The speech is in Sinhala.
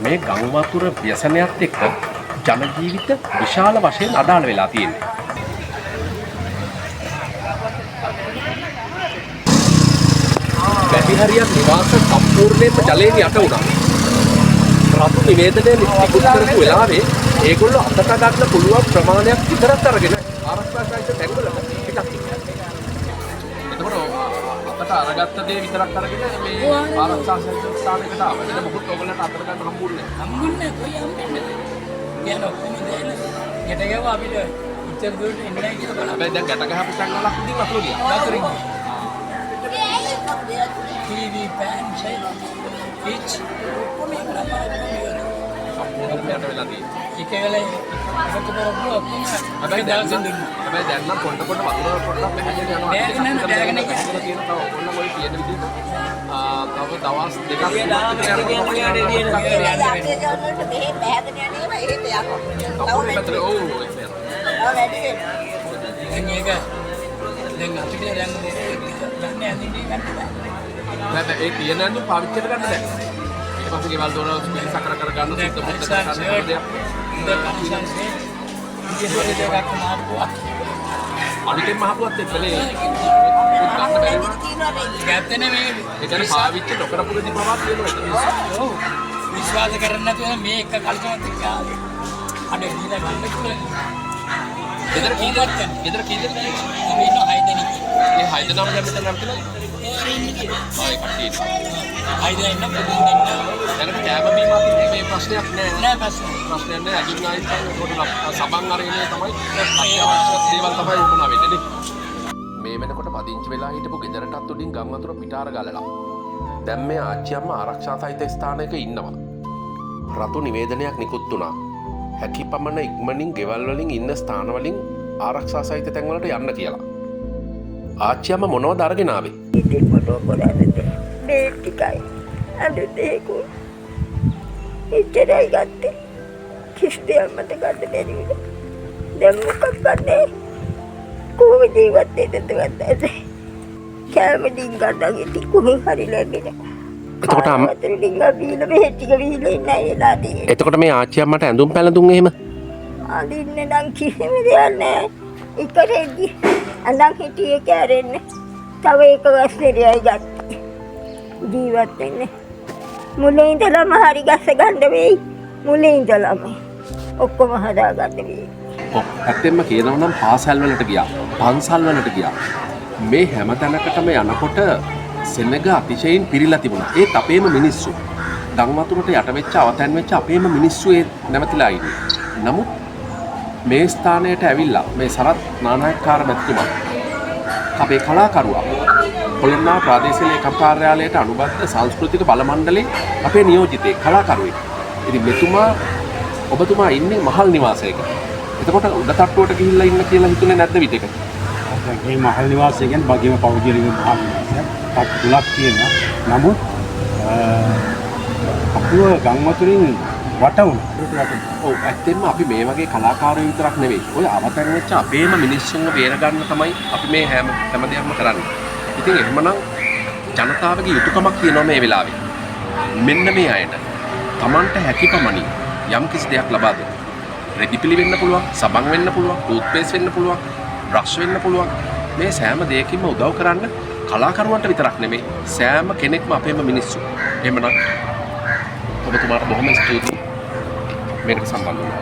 මේ ගං වතුර ව්‍යසනයත් එක්ක ජන ජීවිත විශාල වශයෙන් අඩාල වෙලා තියෙනවා. වැඩි හරියක් නිවාස සම්පූර්ණයෙන්ම ජලයෙන් යට වුණා. රතු නිවේදනයේ නිකුත් කරපු වෙලාවේ ඒගොල්ලෝ අතට ගන්න පුළුවන් ප්‍රමාණයක් විතරක් අරගෙන ආරක්ෂා සහිත තැන්වල පිටක් වෙනවා. එතකොට අතට අරගත්ත දේ විතරක් අරගෙන මේ ආරක්ෂා සහිත ස්ථානයකට ආවා. ඒක මොකද ඔයගොල්ලන්ට අතට ගන්න හම්බුන්නේ නැහැ. හම්බුන්නේ කොයි හම්බෙන්නේ? කියන ඔක්කොම දේන ගැට ගාව අපිට ඉච්චර දුරට එන්නේ නැහැ කියලා බලන්න. හැබැයි දැන් ගැට ගහපු තැන් වල ඉතින් වතුර ගියා. වතුර ගියා. TV pan set each සම්පූර්ණයෙන් යට වෙලා තියෙනවා. එක වෙලේ එකතු කරපුවා ඔක්කොම හැබැයි දැන් නම් පොඩ පොඩ වතුර පොඩ්ඩක් පැහැදිලි යනවා. දැන් දැනගෙන තියෙන තව ඔන්න ඔය කියන විදිහට තව දවස් දෙකක් ඒ තියෙන ඇඳුම් පාවිච්චි කරගන්න බැහැ. ඊට පස්සේ ගෙවල් දොර පිළිසකර කර ගන්න සුද්ධ මුද්ද කරගන්න දෙයක්. අනිතෙන් මහපුවත් එක්කනේ ගන්න බැරි වුණා. ගැත්තේ නෙමෙයි. ඒ කියන්නේ පාවිච්චි නොකරපු දෙයක් පවා තියෙනවා. ඔව්. විශ්වාස කරන්නේ නැතුව මේ එක කල්පනාවක් එක්ක ආවේ. අනේ දීලා ගන්න කියලා. ගෙදර කීයද? ගෙදර කීයද? අපි ඉන්න 6 දෙනෙක්. මේ 6 දෙනාම දැන් මෙතන නම් කියලා. ආයි කට්ටිය. 6 දෙනෙක් ඉන්න පුදුම ඉන්න. දැනට කෑම බීම අපිට මේ ප්‍රශ්නයක් නෑ. නෑ ප්‍රශ්නයක් නෑ. අජිත් නායක පොඩ්ඩක් සබන් අරගෙන තමයි අත්‍යවශ්‍ය දේවල් තමයි වුණා වෙන්නේ නේ. මේ වෙනකොට පදිංචි වෙලා හිටපු ගෙදරටත් උඩින් ගම් වතුර පිටාර ගලලා. දැන් මේ ආච්චි අම්මා ආරක්ෂා සහිත ස්ථානයක ඉන්නවා. රතු නිවේදනයක් නිකුත් වුණා. හැකි පමණ ඉක්මනින් ගෙවල් වලින් ඉන්න ස්ථාන වලින් ආරක්ෂා සහිත තැන් වලට යන්න කියලා. ආච්චි අම්මා මොනවද අරගෙන ආවේ? ඉතින් මොනෝ කරන්නද? මේ ටිකයි. අද දෙකෝ. ඉච්චරයි ගත්තේ. කිස්තේ අම්මට ගන්න බැරි වුණා. දැන් මොකක් ගන්නේ? කොහොමද ජීවත් වෙන්නද ගත්තද? කැම ඩිං ගන්න ඉතින් කොහෙන් හරි ලැබෙන්නේ. එතකොට අම්මා ඩිංග බීල මෙහෙ ටික බීල ඉන්නේ එලාදී. එතකොට මේ ආච්චි අම්මට ඇඳුම් පැළඳුම් එහෙම අඳින්න නම් කිසිම දෙයක් නැහැ. ඉකරෙදි අඳන් හිටියේ කැරෙන්නේ. තව එක වස්තරයයි ගත්තේ. ජීවත් වෙන්නේ. මුලින් ඉඳලම හරි ගස්ස ගන්න වෙයි. මුලින් ඉඳලම ඔක්කොම හදාගන්න වෙයි. ඔව් ඇත්තෙන්ම කියනවා නම් පාසල් වලට ගියා, පන්සල් වලට ගියා. මේ හැම තැනකටම යනකොට සෙනඟ අතිශයින් පිරීලා තිබුණා. ඒත් අපේම මිනිස්සු ගම් වතුරට යට වෙච්ච අවතැන් වෙච්ච අපේම මිනිස්සු ඒ නැවතිලා ඉන්නේ. නමුත් මේ ස්ථානයට ඇවිල්ලා මේ සරත් නානායක්කාර මැතිතුමා අපේ කලාකරුවා කොළඹ ප්‍රාදේශීය ලේකම් කාර්යාලයට අනුබද්ධ සංස්කෘතික බල මණ්ඩලයේ අපේ නියෝජිතයෙක් කලාකරුවෙක්. ඉතින් මෙතුමා ඔබතුමා ඉන්නේ මහල් නිවාසයක. එතකොට උඩ තට්ටුවට ගිහිල්ලා ඉන්න කියලා හිතුනේ නැද්ද විතක? මේ මහල් නිවාසය කියන්නේ බගේම පෞද්ගලික මහල් නිවාසයක්. තත් තුනක් තියෙනවා. නමුත් අපුව ගම් වතුරින් වට වුණා. ඔව් ඇත්තෙන්ම අපි මේ වගේ කලාකාරයෝ විතරක් නෙවෙයි. ඔය අවතැන් වෙච්ච අපේම මිනිස්සුන්ව බේර ගන්න තමයි අපි මේ හැම දෙයක්ම කරන්නේ. ඉතින් එහෙමනම් ජනතාවගේ යුතුයකමක් තියෙනවා මේ වෙලාවේ. මෙන්න මේ අයට Tamanට හැකි පමණින් යම් කිසි දෙයක් ලබා දෙන්න. රෙදිපිලි වෙන්න පුළුවන්, සබන් වෙන්න පුළුවන්, ටූත්පේස්ට් වෙන්න පුළුවන්, බ්‍රෂ් වෙන්න පුළුවන්. මේ සෑම දෙයකින්ම උදව් කරන්න කලාකරුවන්ට විතරක් නෙමෙයි සෑම කෙනෙක්ම අපේම මිනිස්සු. එහෙමනම් ඔබතුමාට බොහොම ස්තුතියි මේකට සම්බන්ධ වුණා.